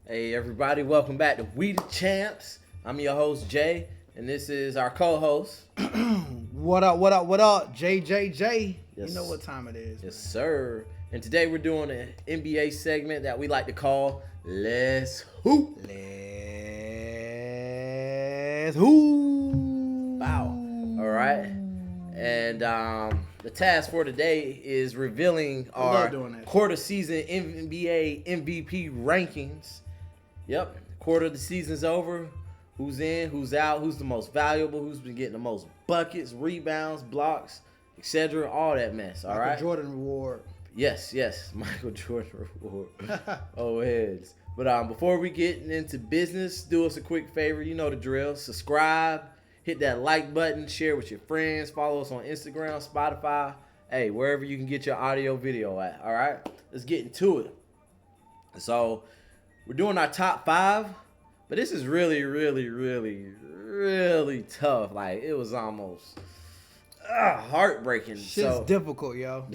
Hey everybody, welcome back to We the Champs. I'm your host Jay, and this is our co-host. What up, what up, what up? JJJ. Yes. You know what time it is. Yes, sir. And today we're doing an NBA segment that we like to call Let's Hoop. Let's hoop. Wow. All right. And the task for today is revealing our quarter season NBA MVP rankings. Yep. Quarter of the season's over. Who's in, who's out, who's the most valuable, who's been getting the most buckets, rebounds, blocks, etc. All that mess. All Michael right. Jordan reward. Yes. Michael Jordan reward. Oh, heads. But before we get into business, do us a quick favor. You know the drill. Subscribe. Hit that like button. Share with your friends. Follow us on Instagram, Spotify. Hey, wherever you can get your audio video at. All right. Let's get into it. So we're doing our top 5. But this is really tough. Like, it was almost heartbreaking. Shit's difficult, yo.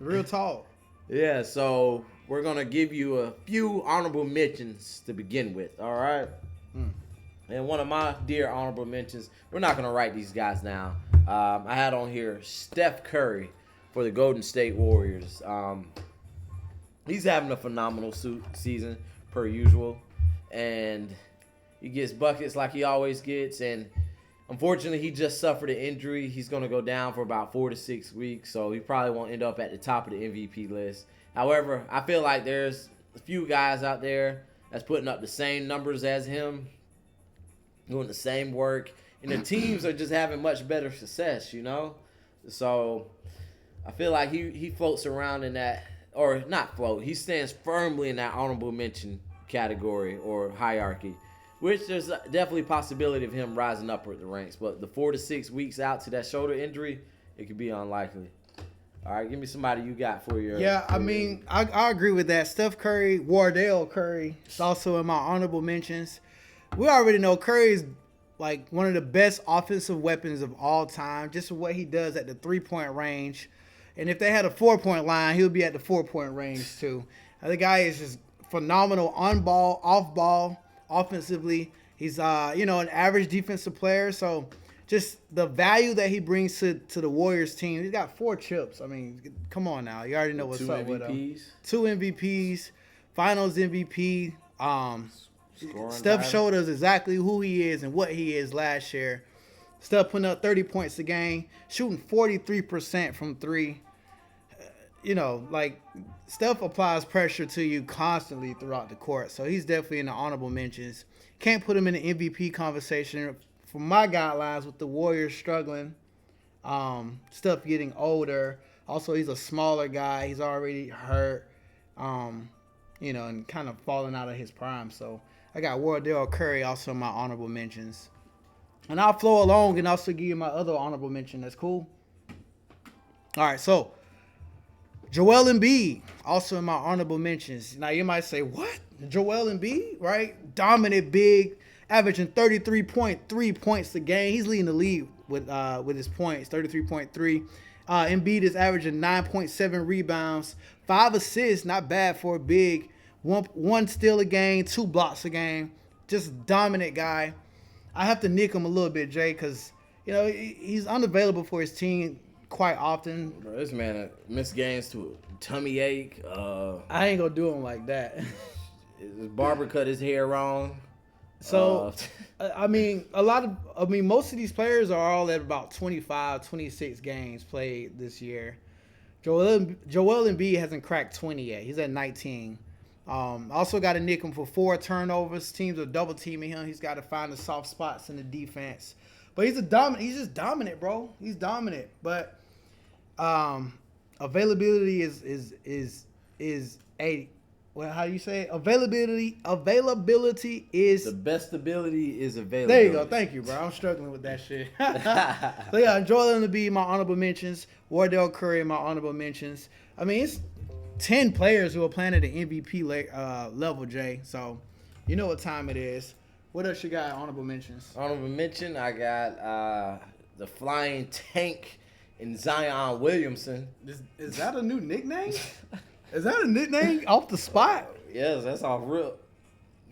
Real talk. Yeah, so we're going to give you a few honorable mentions to begin with, all right? And one of my dear honorable mentions, we're not going to write these guys down. I had on here Steph Curry for the Golden State Warriors. He's having a phenomenal season, per usual. And he gets buckets like he always gets. And unfortunately, he just suffered an injury. He's going to go down for about 4 to 6 weeks. So he probably won't end up at the top of the MVP list. However, I feel like there's a few guys out there that's putting up the same numbers as him, doing the same work. And the teams are just having much better success, you know? So I feel like he floats around in that, or not float, he stands firmly in that honorable mention category or hierarchy, which there's definitely a possibility of him rising upward the ranks, but the 4 to 6 weeks out to that shoulder injury, it could be unlikely. All right, give me somebody you got for your. Yeah, I mean, I agree with that. Steph Curry, Wardell Curry is also in my honorable mentions. We already know Curry is like one of the best offensive weapons of all time, just what he does at the 3-point range. And if they had a 4-point line, he would be at the 4-point range too. The guy is just phenomenal on ball, off ball, offensively. He's an average defensive player. So just the value that he brings to the Warriors team. He's got 4 chips. I mean, come on now. You already know what's up with him. 2 MVPs, Finals MVP. Steph showed us exactly who he is and what he is last year. Steph putting up 30 points a game, shooting 43% from 3. Steph applies pressure to you constantly throughout the court. So he's definitely in the honorable mentions. Can't put him in the MVP conversation. For my guidelines, with the Warriors struggling, Steph getting older. Also, he's a smaller guy. He's already hurt, and kind of falling out of his prime. So I got Wardell Curry also in my honorable mentions. And I'll flow along and also give you my other honorable mention. That's cool? All right, so Joel Embiid, also in my honorable mentions. Now, you might say, what? Joel Embiid, right? Dominant big, averaging 33.3 points a game. He's leading the league with his points, 33.3. Embiid is averaging 9.7 rebounds, 5 assists, not bad for a big. One steal a game, 2 blocks a game. Just dominant guy. I have to nick him a little bit, Jay, because, he's unavailable for his team quite often. Bro, this man missed games to a tummy ache. I ain't gonna do him like that. His barber cut his hair wrong. So, most of these players are all at about 25, 26 games played this year. Joel Embiid hasn't cracked 20 yet. He's at 19. Also got to nick him for 4 turnovers. Teams are double teaming him. He's got to find the soft spots in the defense. But he's just dominant, bro. He's dominant. But availability is how do you say it? Availability is the best ability is availability. There you go. Thank you, bro. I'm struggling with that shit. So yeah, Joel Embiid, my honorable mentions. Wardell Curry, my honorable mentions. I mean, it's 10 players who are playing at the MVP level, Jay. So you know what time it is. What else you got? Honorable mentions. Honorable mention. I got the Flying Tank and Zion Williamson. Is that a new nickname? Is that a nickname off the spot? Yes, that's off real.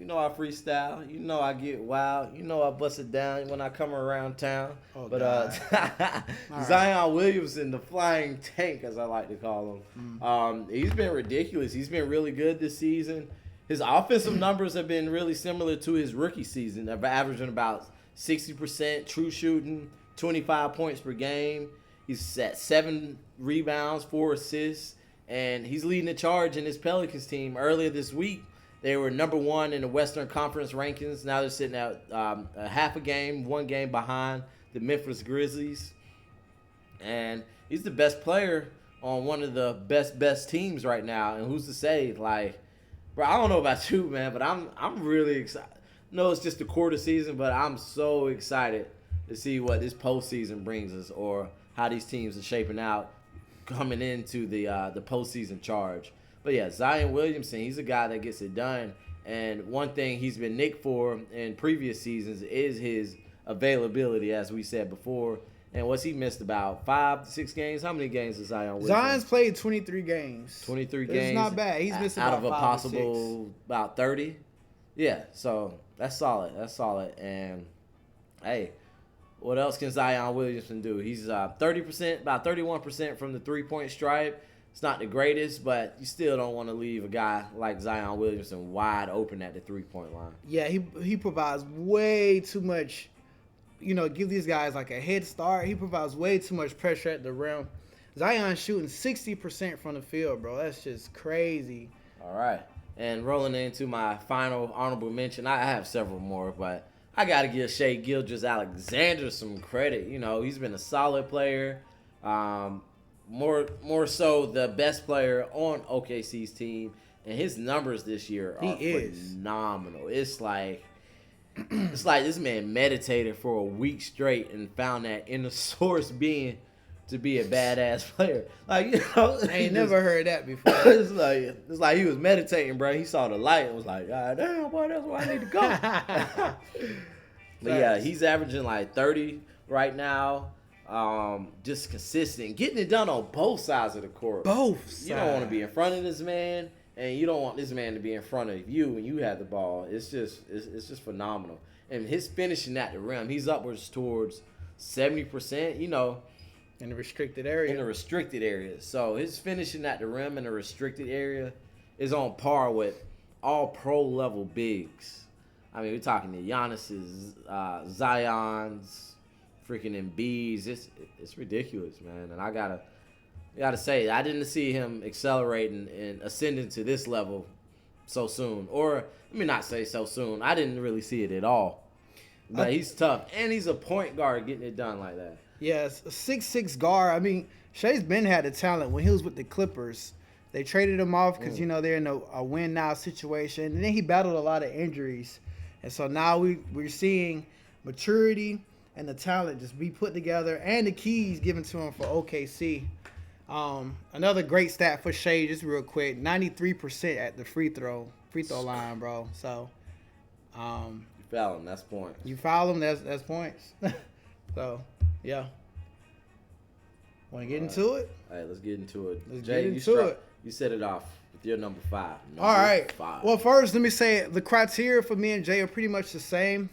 You know I freestyle. You know I get wild. You know I bust it down when I come around town. Oh, but right. Zion Williamson, the flying tank, as I like to call him, he's been ridiculous. He's been really good this season. His offensive numbers have been really similar to his rookie season. They're averaging about 60% true shooting, 25 points per game. He's at 7 rebounds, 4 assists, and he's leading the charge in his Pelicans team. Earlier this week, they were number 1 in the Western Conference rankings. Now they're sitting at a half a game, 1 game behind the Memphis Grizzlies. And he's the best player on one of the best teams right now. And who's to say, like, bro, I don't know about you, man, but I'm really excited. No, it's just the quarter season, but I'm so excited to see what this postseason brings us, or how these teams are shaping out coming into the postseason charge. But yeah, Zion Williamson, he's a guy that gets it done. And one thing he's been nicked for in previous seasons is his availability, as we said before. And what's he missed, about 5 to 6 games? How many games has Zion Williamson? Zion's played 23 games. 23 games. It's not bad. He's missed out about of a 5 possible about 30. Yeah, so that's solid. That's solid. And hey, what else can Zion Williamson do? He's 30%, about 31% from the 3-point stripe. It's not the greatest, but you still don't want to leave a guy like Zion Williamson wide open at the 3-point line. Yeah, he provides way too much, give these guys like a head start. He provides way too much pressure at the rim. Zion's shooting 60% from the field, bro. That's just crazy. All right. And rolling into my final honorable mention, I have several more, but I got to give Shai Gilgeous-Alexander some credit. He's been a solid player. More so the best player on OKC's team, and his numbers this year are phenomenal. It's like this man meditated for a week straight and found that inner source being to be a badass player. I ain't never heard that before. it's like he was meditating, bro. He saw the light and was like, God damn, boy, that's where I need to go. But yeah, he's averaging like 30 right now. Just consistent, getting it done on both sides of the court. Both sides. You don't want to be in front of this man, and you don't want this man to be in front of you when you have the ball. It's just phenomenal. And his finishing at the rim, he's upwards towards 70%. In the restricted area. In the restricted area. So his finishing at the rim in the restricted area is on par with all pro level bigs. I mean, we're talking to Giannis's, Zion's, freaking Embiid's. It's ridiculous, man. And I gotta say, I didn't see him accelerating and ascending to this level so soon. Or let me not say so soon. I didn't really see it at all. But he's tough, and he's a point guard getting it done like that. Yes, a 6'6" guard. I mean, Shai's been had the talent when he was with the Clippers. They traded him off because, they're in a win-now situation. And then he battled a lot of injuries. And so now we're seeing maturity and the talent just be put together, and the keys given to him for OKC. Another great stat for Shai, just real quick, 93% at the free throw line, bro. So you foul him, that's points. You foul him, that's points. So yeah. Want to get into it? All right, let's get into it. Let's Jay, get into it. You set it off with your number 5. All right. Well, first, let me say the criteria for me and Jay are pretty much the same.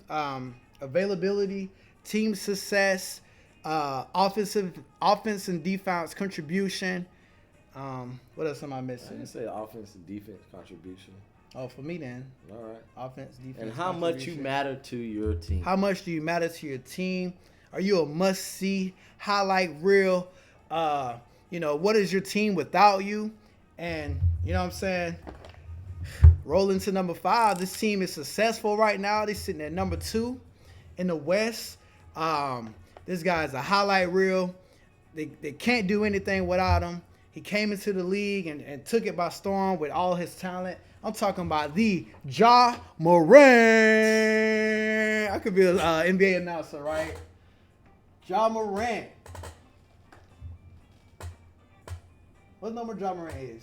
Availability, team success, offense and defense contribution. What else am I missing? I didn't say offense and defense contribution. Oh, for me then. All right. Offense, defense, and how much you matter to your team. How much do you matter to your team? Are you a must-see, highlight reel? What is your team without you? And, you know what I'm saying? Roll into number 5. This team is successful right now. They're sitting at number 2 in the West. This guy is a highlight reel. They can't do anything without him. He came into the league and took it by storm with all his talent. I'm talking about the Ja Morant. I could be an NBA announcer, right? Ja Morant. What number Ja Morant is?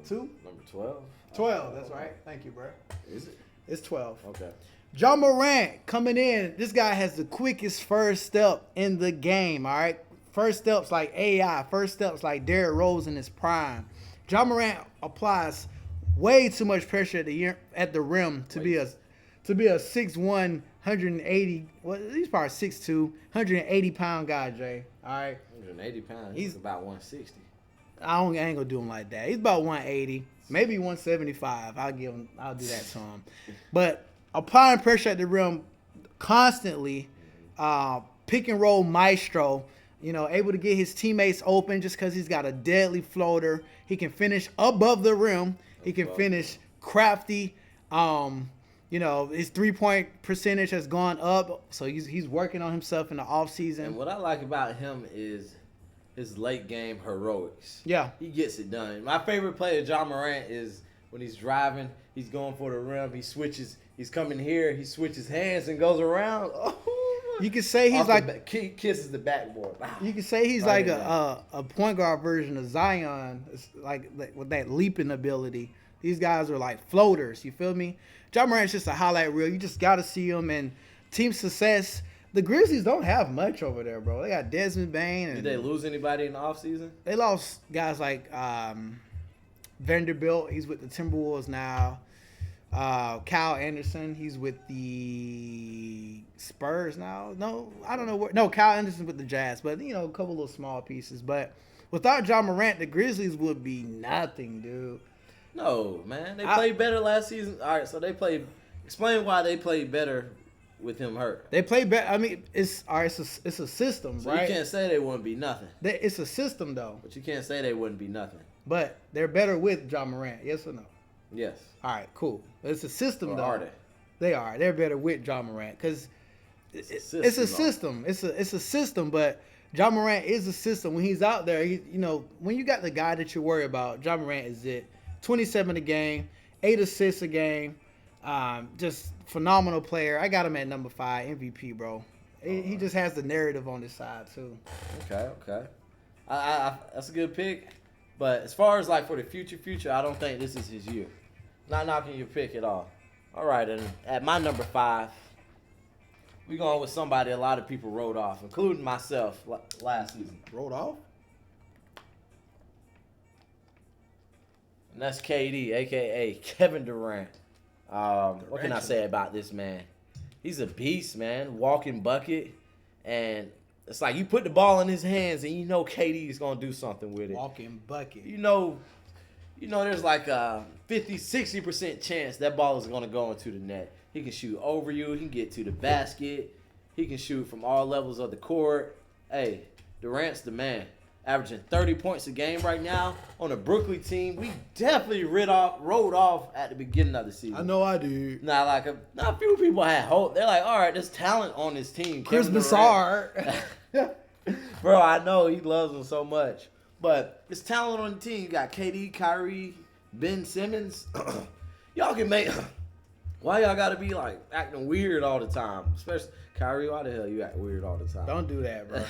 2? Number 12. 12, that's right. Thank you, bro. Is it? It's 12. Okay. Ja Morant coming in. This guy has the quickest first step in the game, all right? First steps like AI. First steps like Derrick Rose in his prime. Ja Morant applies way too much pressure at the rim to be a 6'1", 180. Well, he's probably 6'2", 180 pound guy, Jay. All right. 180 pounds. He's about 160. I ain't gonna do him like that. He's about 180, maybe 175. I'll do that to him. But applying pressure at the rim constantly, pick and roll maestro. Able to get his teammates open just because he's got a deadly floater. He can finish above the rim. He can finish crafty. His 3-point percentage has gone up, so he's working on himself in the offseason. And what I like about him is his late game heroics. Yeah. He gets it done. My favorite play of John Morant is when he's driving, he's going for the rim, he's coming here, he switches hands and goes around. Oh, you could say he's like kisses the backboard. You could say he's like a point guard version of Zion. It's like with that leaping ability. These guys are like floaters. You feel me? John Morant's just a highlight reel. You just got to see him. And team success, the Grizzlies don't have much over there, bro. They got Desmond Bane. Did they lose anybody in the offseason? They lost guys like Vanderbilt. He's with the Timberwolves now. Kyle Anderson. He's with the Spurs now. No, I don't know where. No, Kyle Anderson's with the Jazz. But, a couple of small pieces. But without John Morant, the Grizzlies would be nothing, dude. No, man. They played better last season. All right, so they played. Explain why they played better with him hurt. They played better. I mean, it's a system, so right? You can't say they wouldn't be nothing. It's a system, though. But you can't say they wouldn't be nothing. But they're better with John Morant, yes or no? Yes. All right, cool. It's a system, or though. Are they? They are. They're better with John Morant because it's a system. It's a system, but John Morant is a system. When he's out there, when you got the guy that you worry about, John Morant is it. 27 a game, 8 assists a game, just phenomenal player. I got him at number 5, MVP, bro. He just has the narrative on his side too. Okay. That's a good pick. But as far as like for the future, I don't think this is his year. Not knocking your pick at all. All right, and at my number 5, we're going with somebody a lot of people wrote off, including myself last season. Wrote off? And that's KD, a.k.a. Kevin Durant. What can I say about this man? He's a beast, man. Walking bucket. And it's like you put the ball in his hands and you know KD is going to do something with it. Walking bucket. There's like a 50-60% chance that ball is going to go into the net. He can shoot over you. He can get to the basket. He can shoot from all levels of the court. Hey, Durant's the man. Averaging 30 points a game right now on a Brooklyn team. We definitely rode off at the beginning of the season. I know I do. Not a few people had hope. They're like, all right, there's talent on this team. Chris Broussard. Bro, I know he loves him so much. But there's talent on the team. You got KD, Kyrie, Ben Simmons. Y'all can make... Why y'all got to be like acting weird all the time? Especially Kyrie, why the hell you act weird all the time? Don't do that, bro.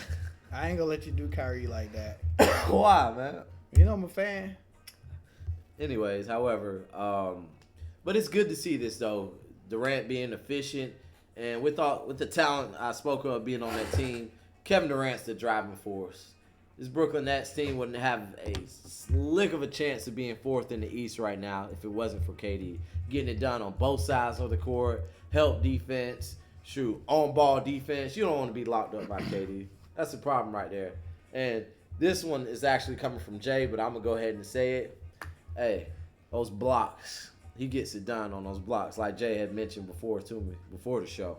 I ain't gonna let you do Kyrie like that. Why, man? I'm a fan. Anyways, however, but it's good to see this though. Durant being efficient, and with the talent I spoke of being on that team, Kevin Durant's the driving force. This Brooklyn Nets team wouldn't have a slick of a chance of being 4th in the East right now if it wasn't for KD. Getting it done on both sides of the court, help defense, shoot, on-ball defense. You don't want to be locked up by KD. That's the problem right there. And this one is actually coming from Jay, but I'm going to go ahead and say it. Hey, those blocks. He gets it done on those blocks, like Jay had mentioned before to me, before the show.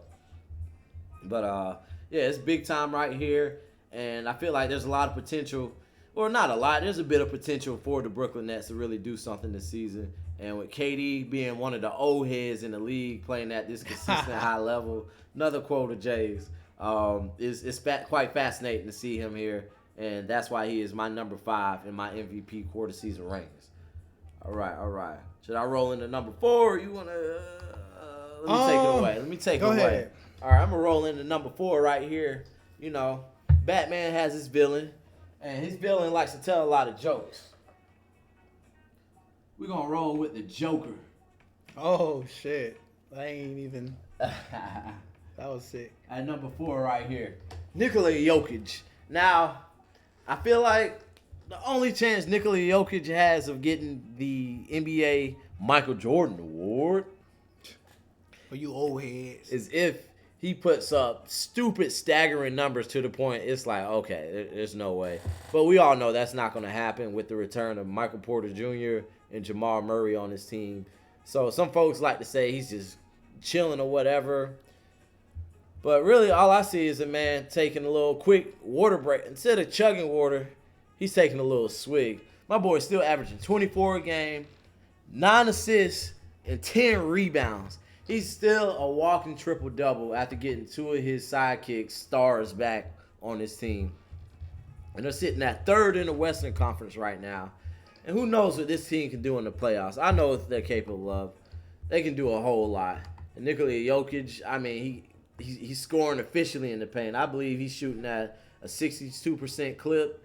But, yeah, it's big time right here. And I feel like there's a lot of potential, or not a lot, there's a bit of potential for the Brooklyn Nets to really do something this season. And with KD being one of the old heads in the league, playing at this consistent high level, another quote of Jay's, it's quite fascinating to see him here. And that's why he is my number 5 in my MVP quarter season rankings. All right. Should I roll into number 4? Or you want to... Let me take it away. Ahead. All right, I'm going to roll into number 4 right here. Batman has his villain, and his villain likes to tell a lot of jokes. We're going to roll with the Joker. Oh, shit. I ain't even... That was sick. At number 4 right here, Nikola Jokic. Now, I feel like the only chance Nikola Jokic has of getting the NBA Michael Jordan award For you old heads. is if he puts up stupid, staggering numbers to the point it's like, okay, there's no way. But we all know that's not going to happen with the return of Michael Porter Jr. and Jamal Murray on his team. So some folks like to say he's just chilling or whatever. But really, all I see is a man taking a little quick water break. Instead of chugging water, he's taking a little swig. My boy's still averaging 24 a game, 9 assists, and 10 rebounds. He's still a walking triple-double after getting 2 of his sidekicks stars back on his team. And they're sitting at 3rd in the Western Conference right now. And who knows what this team can do in the playoffs. I know what they're capable of. They can do a whole lot. And Nikola Jokic, I mean, he's scoring officially in the paint. I believe he's shooting at a 62% clip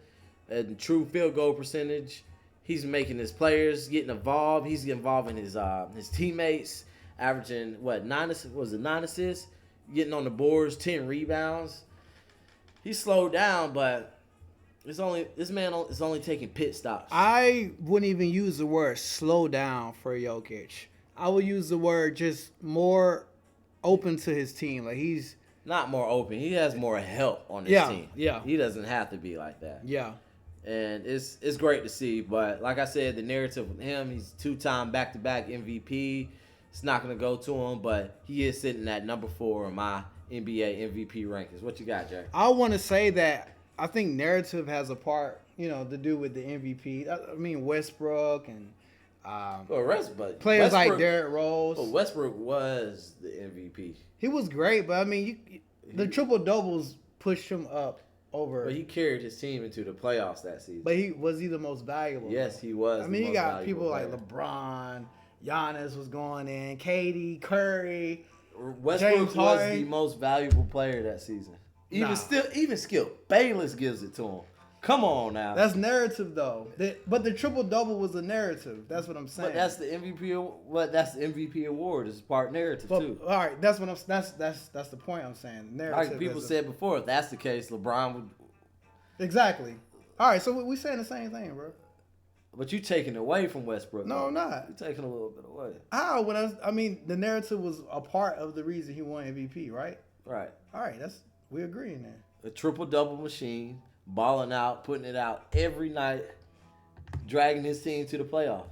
and true field goal percentage. He's making his players getting involved. He's involving his teammates, averaging 9 assists, getting on the boards, 10 rebounds. He slowed down, but this man is only taking pit stops. I wouldn't even use the word slow down for Jokic. I would use the word just more open to his team. Like he's not more open. He has more help on his team. Yeah. He doesn't have to be like that. Yeah. And it's great to see. But like I said, the narrative with him, he's 2-time back-to-back MVP. It's not going to go to him, but he is sitting at number 4 in my NBA MVP rankings. What you got, Jay? I want to say that I think narrative has a part, to do with the MVP. I mean, Westbrook and players like Derrick Rose. But Westbrook was the MVP. He was great, but I mean, the triple doubles pushed him up over. But he carried his team into the playoffs that season. But was he the most valuable? Yes, he was. I mean, you got people like LeBron, Giannis was going in, KD, Curry. Westbrook was the most valuable player that season. Even Skip Bayless gives it to him. Come on now. That's narrative though. But the triple double was a narrative. That's what I'm saying. But that's the MVP. That's the MVP award. It's part narrative too. All right, that's what I'm. That's the point I'm saying. Narrative. Like people said before, if that's the case, LeBron would. Exactly. All right, so we saying the same thing, bro. But you taking away from Westbrook. No, I'm not. You're taking a little bit away. How? I mean, the narrative was a part of the reason he won MVP, right? Right. All right, we agreeing there. A triple-double machine, balling out, putting it out every night, dragging his team to the playoffs.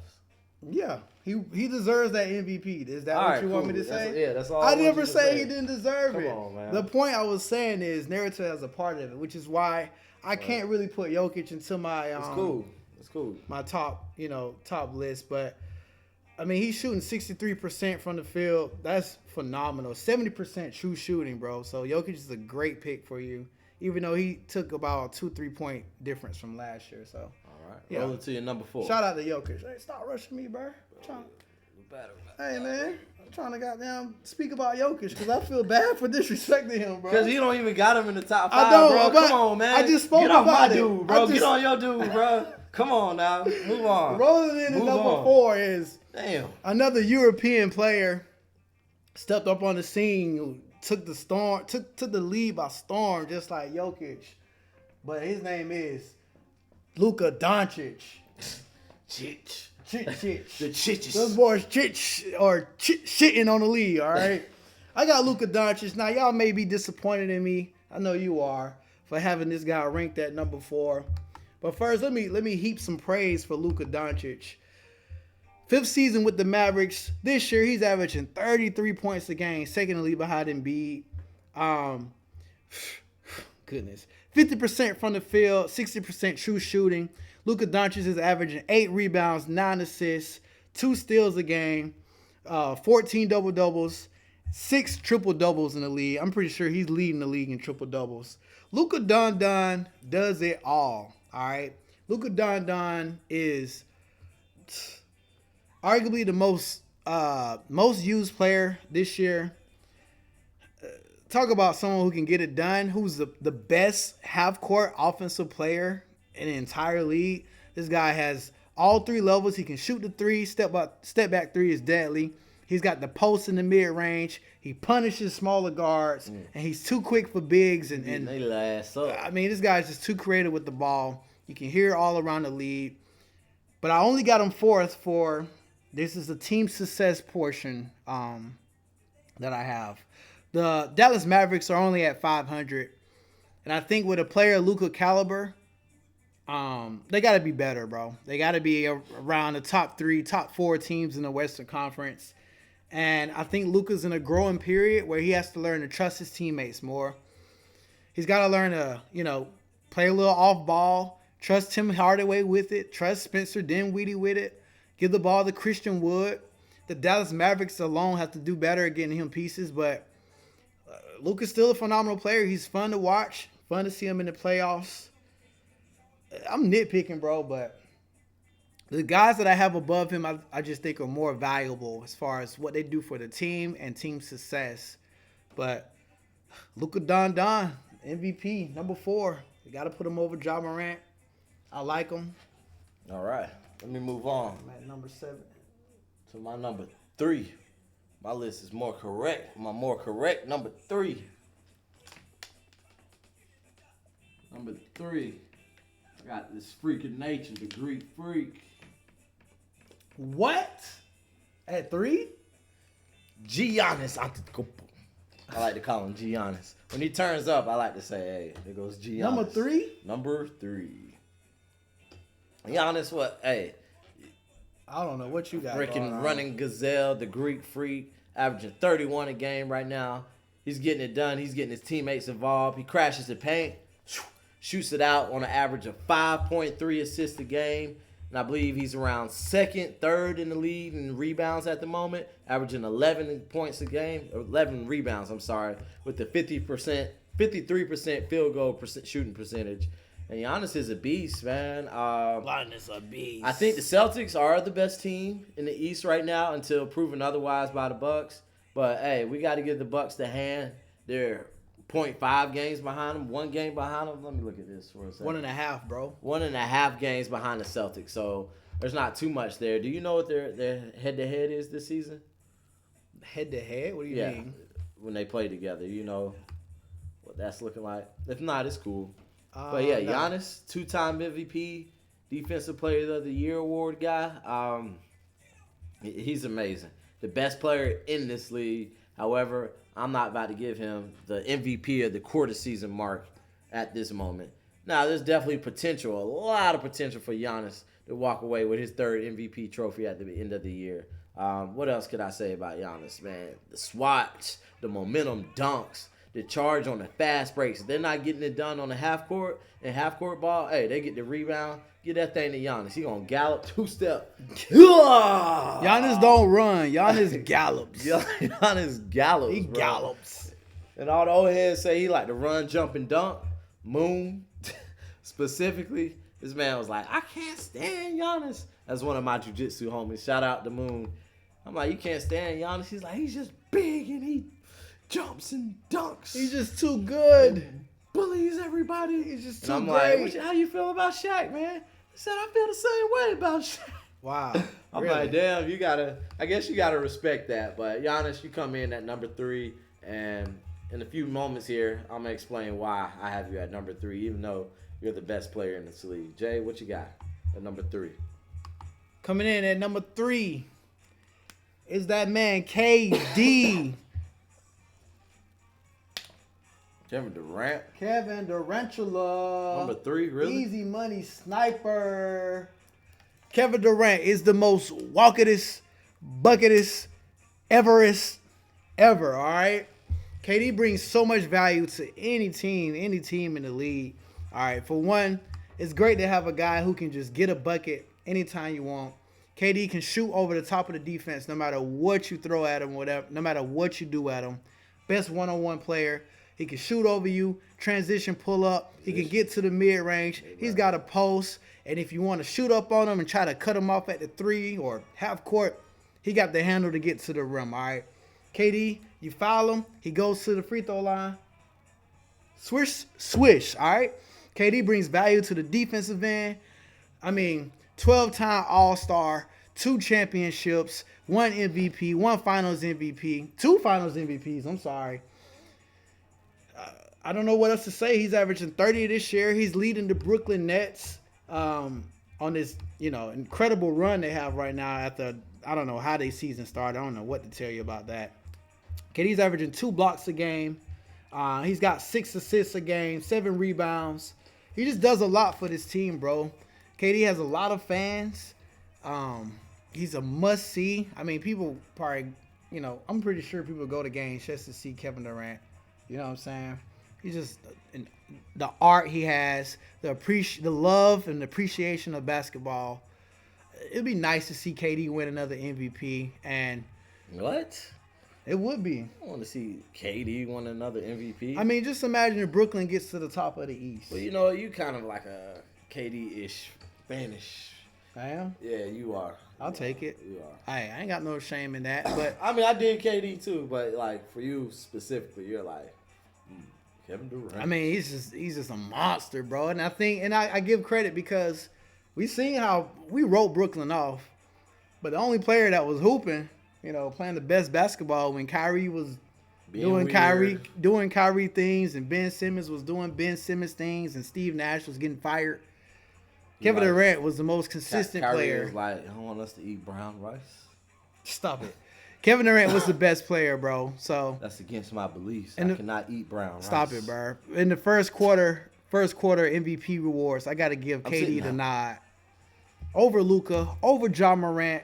Yeah, he deserves that MVP. Is that what you want me to say? That's all. I never say he didn't deserve it. Come on, man. The point I was saying is narrative has a part of it, which is why I can't really put Jokic into my. It's cool. My top list, but I mean he's shooting 63% from the field. That's phenomenal. 70% true shooting, bro. So Jokic is a great pick for you, even though he took about a 2-3 point difference from last year. So all right, rolling to your number 4. Shout out to Jokic. Hey, stop rushing me, bro. Hey man, I'm trying to goddamn speak about Jokic because I feel bad for disrespecting him, bro. Because you don't even got him in the top 5, I don't, bro. Come on, man. I just spoke Get off about my it. dude, bro. Get on your dude, bro. Come on now. Move on. Rolling in at number 4 is another European player stepped up on the scene, took the lead by storm, just like Jokic. But his name is Luka Doncic. Chich. The Chiches. Those boys shitting on the league, all right? I got Luka Doncic. Now, y'all may be disappointed in me. I know you are for having this guy ranked at number 4. But first, let me heap some praise for Luka Doncic. 5th season with the Mavericks. This year, he's averaging 33 points a game, second in the league behind Embiid. Goodness. 50% from the field, 60% true shooting. Luka Doncic is averaging 8 rebounds, 9 assists, 2 steals a game, 14 double-doubles, 6 triple-doubles in the league. I'm pretty sure he's leading the league in triple-doubles. Luka Don does it all right? Luka Don is arguably the most used player this year. Talk about someone who can get it done, who's the best half-court offensive player in the entire league. This guy has all 3 levels. He can shoot the 3. Step back 3 is deadly. He's got the post in the mid-range. He punishes smaller guards, and he's too quick for bigs. And they last up. I mean, this guy's just too creative with the ball. You can hear it all around the league. But I only got him 4th for This is the team success portion that I have. The Dallas Mavericks are only at 500, and I think with a player Luka caliber, they got to be better, bro. They got to be around the top 3, top 4 teams in the Western Conference. And I think Luka's in a growing period where he has to learn to trust his teammates more. He's got to learn to, play a little off ball, trust Tim Hardaway with it, trust Spencer Dinwiddie with it, give the ball to Christian Wood. The Dallas Mavericks alone have to do better at getting him pieces, but Luka's still a phenomenal player. He's fun to watch, fun to see him in the playoffs. I'm nitpicking, bro, but the guys that I have above him, I just think are more valuable as far as what they do for the team and team success. But Luka Don, MVP, number 4. You got to put him over Ja Morant. I like him. All right. Let me move on. I'm at number 7. To my number 3. My list is more correct. My more correct number 3. Number 3. I got this freak of nature, the Greek freak. What? At 3? Giannis Antetokounmpo. I like to call him Giannis. When he turns up, I like to say, hey, there goes Giannis. Number 3? Number 3. Giannis, what? Hey. I don't know what you got. Freaking running gazelle, the Greek freak, averaging 31 a game right now. He's getting it done. He's getting his teammates involved. He crashes the paint, shoots it out on an average of 5.3 assists a game. And I believe he's around 2nd, 3rd in the league in rebounds at the moment, averaging 11 points a game, 11 rebounds, with the 53% field goal shooting percentage. And Giannis is a beast, man. Giannis a beast. I think the Celtics are the best team in the East right now until proven otherwise by the Bucks. But, hey, we got to give the Bucks the hand. They're 0.5 games behind them, 1 game behind them. Let me look at this for a second. 1.5, bro. 1.5 games behind the Celtics. So there's not too much there. Do you know what their head-to-head is this season? Head-to-head? What do you mean? When they play together. You know what that's looking like? If not, it's cool. But, yeah, no. Giannis, 2-time MVP, Defensive Player of the Year award guy. He's amazing. The best player in this league. However, I'm not about to give him the MVP of the quarter season mark at this moment. Now, there's definitely potential, a lot of potential for Giannis to walk away with his 3rd MVP trophy at the end of the year. What else could I say about Giannis, man? The swats, the momentum dunks, the charge on the fast breaks. If they're not getting it done on the half court ball, hey, they get the rebound. Get that thing to Giannis. He gonna gallop 2-step. Giannis don't run. Giannis gallops. Giannis gallops. He bro. gallops. And all the old heads say he like to run, jump, and dunk. Moon, specifically, this man was like, I can't stand Giannis. That's one of my jiu-jitsu homies. Shout out to Moon. I'm like, you can't stand Giannis? He's like, he's just big and he jumps and dunks. He's just too good. Bullies everybody. He's just too and I'm great. like, how you feel about Shaq, man? He said, I feel the same way about Shaq. Wow. I'm really? like, damn, I guess you gotta respect that. But Giannis, you come in at number 3, and in a few moments here, I'm gonna explain why I have you at number 3, even though you're the best player in this league. Jay, what you got at number 3? Coming in at number 3 is that man KD. Kevin Durant. Kevin Durantula. Number 3, really? Easy money sniper. Kevin Durant is the most walketest, bucketest, ever, all right? KD brings so much value to any team in the league. All right, for one, it's great to have a guy who can just get a bucket anytime you want. KD can shoot over the top of the defense no matter what you throw at him, no matter what you do at him. Best one-on-one player. He can shoot over you, transition, pull up. He can get to the mid-range. He's got a post. And if you want to shoot up on him and try to cut him off at the 3 or half court, he got the handle to get to the rim, all right? KD, you foul him. He goes to the free throw line. Swish, all right? KD brings value to the defensive end. 12-time All-Star, 2 championships, 1 MVP, 1 Finals MVP, 2 Finals MVPs, I'm sorry. I don't know what else to say. He's averaging 30 this year. He's leading the Brooklyn Nets on this, incredible run they have right now after I don't know how their season started. I don't know what to tell you about that. KD's averaging 2 blocks a game. He's got 6 assists a game, 7 rebounds. He just does a lot for this team, bro. KD has a lot of fans. He's a must-see. I mean, people probably, I'm pretty sure people go to games just to see Kevin Durant. You know what I'm saying? He's just the art he has, the love and the appreciation of basketball. It'd be nice to see KD win another MVP. And what? It would be. I want to see KD win another MVP. I mean, just imagine if Brooklyn gets to the top of the East. Well, you kind of like a KD-ish fanish. I am? Yeah, you are. I'll take it. You are. I ain't got no shame in that. But I mean, I did KD too, but like for you specifically, you're like Kevin Durant. I mean, he's just a monster, bro. And I give credit because we seen how we wrote Brooklyn off, but the only player that was hooping, playing the best basketball when Kyrie was doing Kyrie things, and Ben Simmons was doing Ben Simmons things, and Steve Nash was getting fired. Kevin Durant was the most consistent player. Was like, I don't want us to eat brown rice. Stop it. Kevin Durant was the best player, bro. So that's against my beliefs. I cannot eat brown rice. Stop it, bro. In the first quarter MVP rewards, I got to give KD the nod. Over Luka, over John Morant.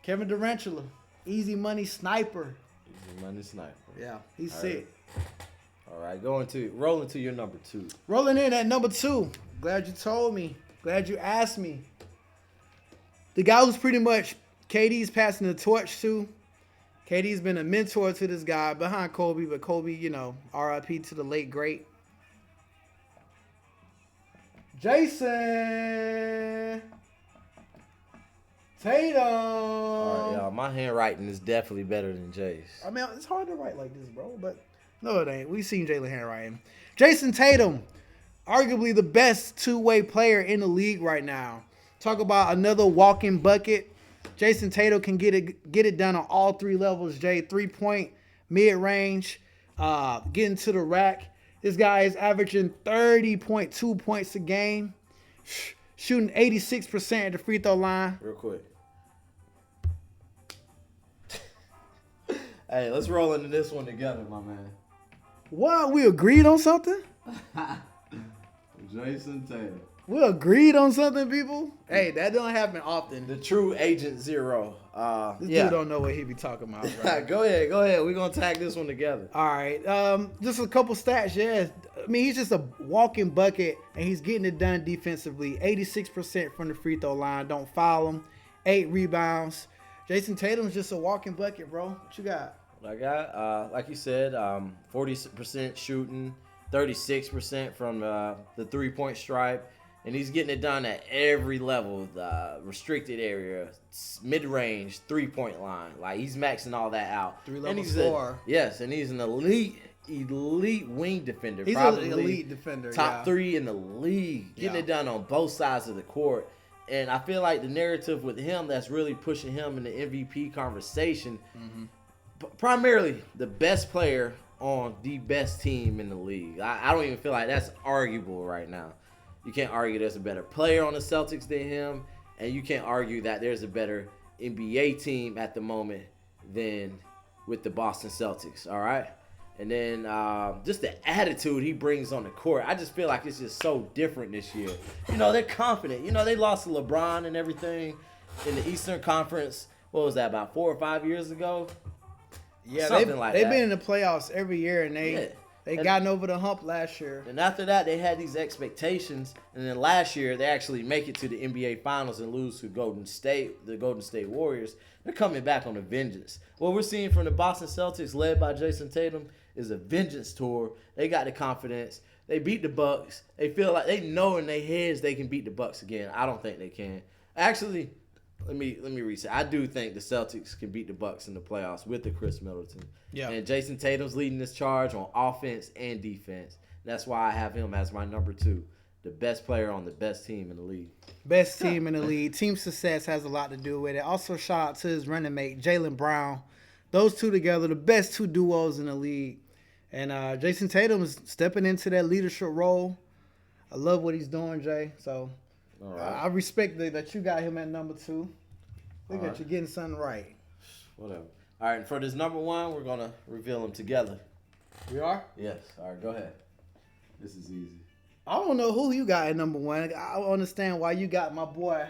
Kevin Durantula, easy money sniper. Easy money sniper. Yeah, he's sick. All right, rolling to your number 2. Rolling in at number 2. Glad you told me. Glad you asked me. The guy who's pretty much KD's passing the torch to. KD's been a mentor to this guy behind Kobe, but Kobe, RIP to the late great. Jason Tatum. All right, y'all. My handwriting is definitely better than Jay's. I mean, it's hard to write like this, bro, but no, it ain't. We've seen Jalen handwriting. Jason Tatum, arguably the best two-way player in the league right now. Talk about another walking bucket. Jason Tatum can get it done on all 3 levels, Jay. 3-point, mid-range, getting to the rack. This guy is averaging 30.2 points a game, shooting 86% at the free throw line. Real quick. Hey, let's roll into this one together, my man. What? We agreed on something? Jason Tatum. We agreed on something, people? Hey, that don't happen often. The true Agent Zero. This dude don't know what he be talking about, right? Go ahead. We're going to tag this one together. All right. Just a couple stats, yeah. I mean, he's just a walking bucket, and he's getting it done defensively. 86% from the free throw line. Don't foul him. 8 rebounds. Jason Tatum's just a walking bucket, bro. What you got? What I got, like you said, 40% shooting, 36% from the 3-point stripe. And he's getting it done at every level, the restricted area, mid-range, 3-point line. Like, he's maxing all that out. 3 levels 4. Yes, and he's an elite wing defender. He's probably an elite defender, top 3 in the league. Getting it done on both sides of the court. And I feel like the narrative with him that's really pushing him in the MVP conversation, primarily the best player on the best team in the league. I don't even feel like that's arguable right now. You can't argue there's a better player on the Celtics than him, and you can't argue that there's a better NBA team at the moment than with the Boston Celtics, all right? And then just the attitude he brings on the court, I just feel like it's just so different this year. They're confident. They lost to LeBron and everything in the Eastern Conference. What was that, about 4 or 5 years ago? Yeah, they've been in the playoffs every year, and they gotten over the hump last year. And after that, they had these expectations. And then last year, they actually make it to the NBA Finals and lose to the Golden State Warriors. They're coming back on a vengeance. What we're seeing from the Boston Celtics, led by Jason Tatum, is a vengeance tour. They got the confidence. They beat the Bucks. They feel like they know in their heads they can beat the Bucks again. I don't think they can. Actually, let me reset. I do think the Celtics can beat the Bucks in the playoffs with the Chris Middleton. Yeah. And Jason Tatum's leading this charge on offense and defense. That's why I have him as my number 2, the best player on the best team in the league. Best team in the league. Team success has a lot to do with it. Also, shout out to his running mate, Jaylen Brown. Those two together, the best 2 duos in the league. And Jason Tatum is stepping into that leadership role. I love what he's doing, Jay. So I respect that you got him at number 2. Look at you getting something right. Whatever. All right, for this number one, we're going to reveal them together. We are? Yes. All right, go ahead. This is easy. I don't know who you got at number one. I don't understand why you got my boy.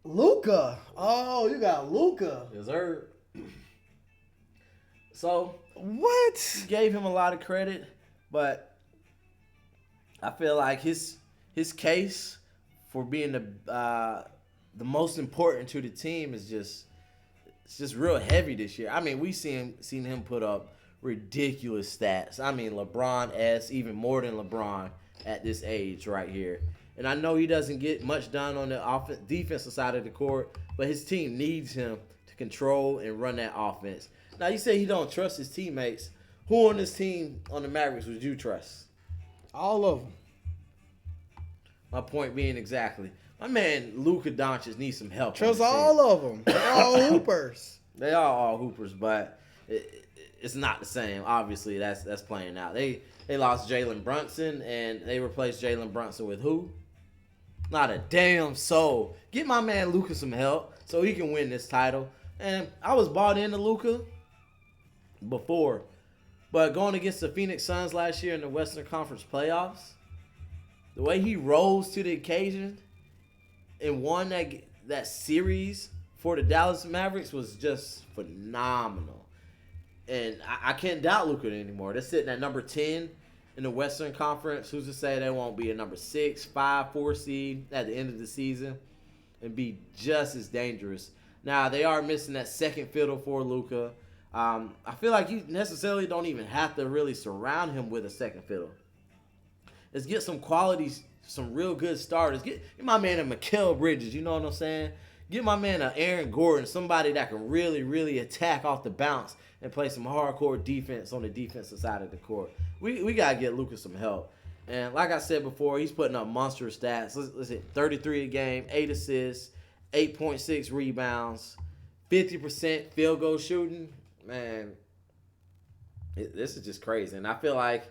Luka. Oh, you got Luka. Yes, sir. So, What? gave him a lot of credit, but I feel like his case for being the most important to the team is just real heavy this year. I mean, we seen him put up ridiculous stats. I mean, LeBron-esque, even more than LeBron at this age right here. And I know he doesn't get much done on the defensive side of the court, but his team needs him to control and run that offense. Now, you say he don't trust his teammates. Who on this team on the Mavericks would you trust? All of them. My point being exactly. My man Luka Doncic needs some help. Trust all of them. They're all hoopers. They are all hoopers, but it's not the same. Obviously, that's playing out. They lost Jalen Brunson, and they replaced Jalen Brunson with who? Not a damn soul. Get my man Luka some help so he can win this title. And I was bought into Luka before, but going against the Phoenix Suns last year in the Western Conference playoffs, the way he rose to the occasion and won that series for the Dallas Mavericks was just phenomenal. And I can't doubt Luka anymore. They're sitting at number 10 in the Western Conference. Who's to say they won't be a number 6, 5, 4 seed at the end of the season and be just as dangerous? Now, they are missing that second fiddle for Luka. I feel like you necessarily don't even have to really surround him with a second fiddle. Let's get some quality, some real good starters. Get my man a Mikal Bridges, you know what I'm saying? Get my man a Aaron Gordon, somebody that can really, really attack off the bounce and play some hardcore defense on the defensive side of the court. We got to get Luka some help. And like I said before, he's putting up monster stats. Let's hit 33 a game, 8 assists, 8.6 rebounds, 50% field goal shooting. Man, this is just crazy. And I feel like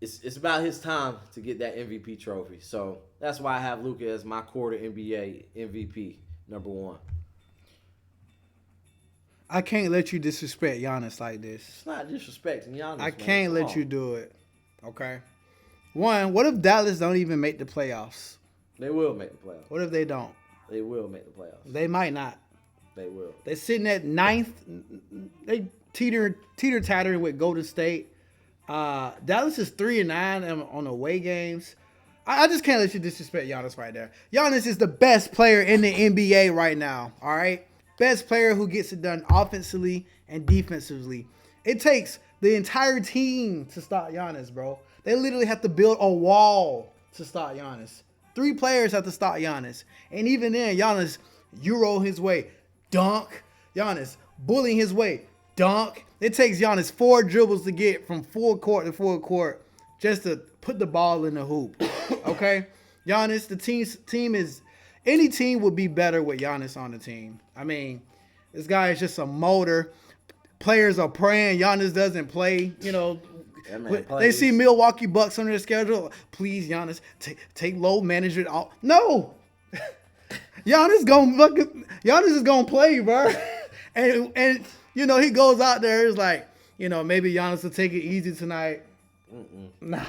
it's about his time to get that MVP trophy. So that's why I have Luka as my quarter NBA MVP, number one. I can't let you disrespect Giannis like this. It's not disrespecting Giannis. I can't let you do it. Okay. One, what if Dallas don't even make the playoffs? They will make the playoffs. What if they don't? They will make the playoffs. They might not. They will. They're sitting at 9th. They teeter-tottering with Golden State. Dallas is 3-9 on away games. I just can't let you disrespect Giannis right there. Giannis is the best player in the NBA right now. All right? Best player who gets it done offensively and defensively. It takes the entire team to stop Giannis, bro. They literally have to build a wall to stop Giannis. 3 players have to stop Giannis. And even then, Giannis Euro his way, dunk. Giannis bullying his way, dunk. It takes Giannis 4 dribbles to get from full court to full court just to put the ball in the hoop. Okay? Giannis, the team is... Any team would be better with Giannis on the team. I mean, this guy is just a motor. Players are praying Giannis doesn't play. You know, they see Milwaukee Bucks on their schedule. Please, Giannis, take load management off. No, Giannis is gonna play, bro. and you know he goes out there. It's like, you know, maybe Giannis will take it easy tonight. Nah.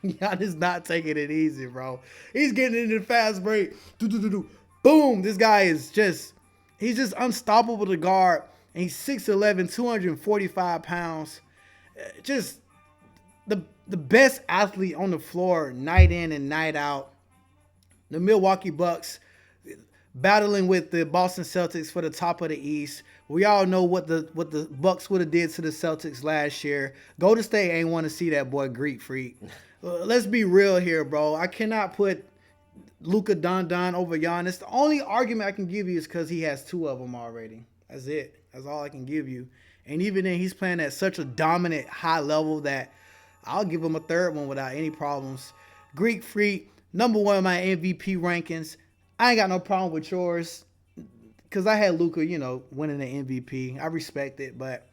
Giannis not taking it easy, bro. He's getting into the fast break. Boom. This guy is he's just unstoppable to guard. And he's 6'11", 245 pounds. Just the best athlete on the floor night in and night out. The Milwaukee Bucks battling with the Boston Celtics for the top of the East. We all know what the Bucks would have did to the Celtics last year. Golden State ain't want to see that boy Greek freak. Let's be real here, bro. I cannot put Luka Doncic over Giannis. The only argument I can give you is because he has 2 of them already. That's it. That's all I can give you. And even then, he's playing at such a dominant high level that I'll give him a 3rd one without any problems. Greek freak, number 1 in my MVP rankings. I ain't got no problem with yours because I had Luka, you know, winning the MVP. I respect it, but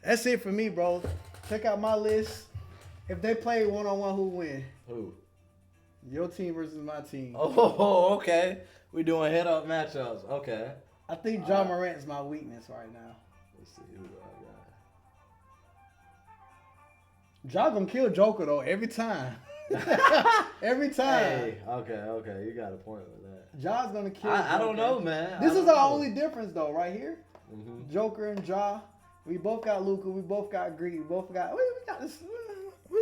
that's it for me, bro. Check out my list. If they play 1-on-1, who win? Who? Your team versus my team. Oh, okay. We doing head-up matchups. Okay. I think John Morant's my weakness right now. Let's see who I got. Ja gonna kill Joker though every time. Every time. Hey, okay. You got a point with that. Ja's gonna kill. I don't know, man. This is our only difference though, right here. Mm-hmm. Joker and Ja. We both got Luka. We both got Greed. We both got. We got this. We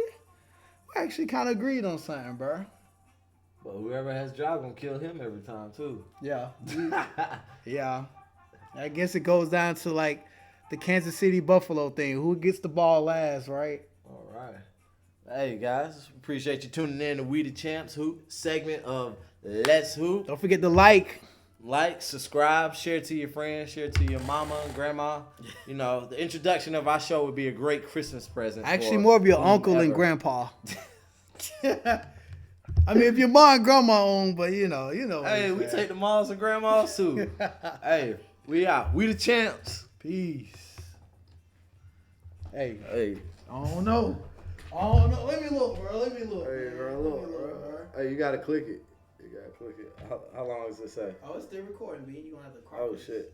actually kind of agreed on something, bro. But whoever has Ja gonna kill him every time too. Yeah. Yeah. I guess it goes down to like the Kansas City Buffalo thing. Who gets the ball last, right? All right. Hey guys, appreciate you tuning in to We the Champs Hoop segment of Let's Hoop. Don't forget to like, subscribe, share to your friends, share to your mama and grandma. You know, the introduction of our show would be a great Christmas present. actually more of your uncle and grandpa. I mean, if your mom and grandma own, but you know. Hey, we take the moms and grandmas too. Hey, we out. We the champs. Peace. Hey, I don't know. Let me look, bro. Hey, bro, look. Hey, you gotta click it. How long does it say? Oh, it's still recording, B. You gonna have to. Oh shit.